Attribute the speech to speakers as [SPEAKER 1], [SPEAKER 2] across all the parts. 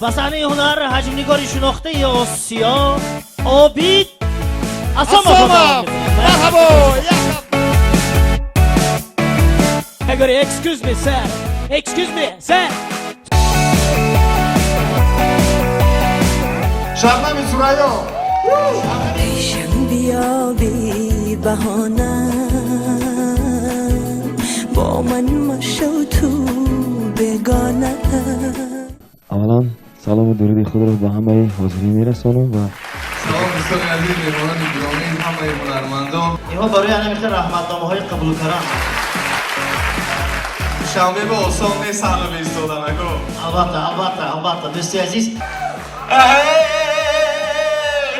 [SPEAKER 1] و صحنه هنر حجم‌نگاری شناخته آسیا عابید اسامov.
[SPEAKER 2] مرحبا.
[SPEAKER 1] Excuse me sir. Excuse me sir.
[SPEAKER 2] شبنم سوریا.
[SPEAKER 3] پیشم بیا بی بهانه با من مشو تو بگانه.
[SPEAKER 4] اولا سلام و درود خود را به همه حاضرین میرسانم و
[SPEAKER 2] سلام دوستان عزیز مهمانان گرامی همه هنرمندان.
[SPEAKER 1] اینها برای همیشه رحمتنامه‌های قبول کردن.
[SPEAKER 2] شنبه به آسان نیست همه به ایستادن اگه.
[SPEAKER 1] البته دوستی عزیز.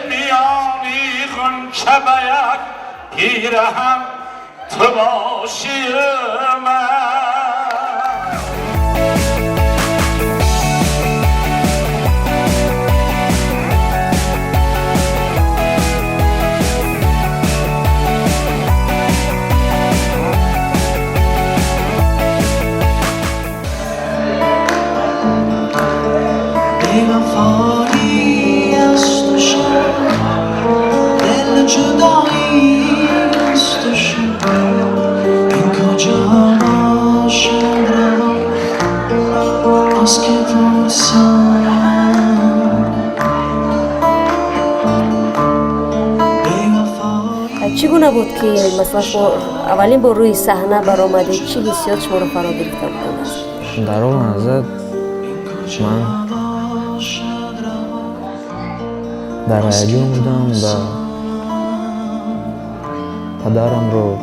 [SPEAKER 5] میانی غنچه بیک پیرهم تو باشی من.
[SPEAKER 3] بی‌وفایی است و شد دل جدایی است و شد این کجا باشد روان از که پرسم
[SPEAKER 6] چگونه بود که مثلا شما اولین بار روی صحنه برآمدید چه حسیات شما رو فرا گرفته بود؟
[SPEAKER 4] در اون لحظه من در هیجان بودم و پدرم رو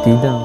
[SPEAKER 4] دیدم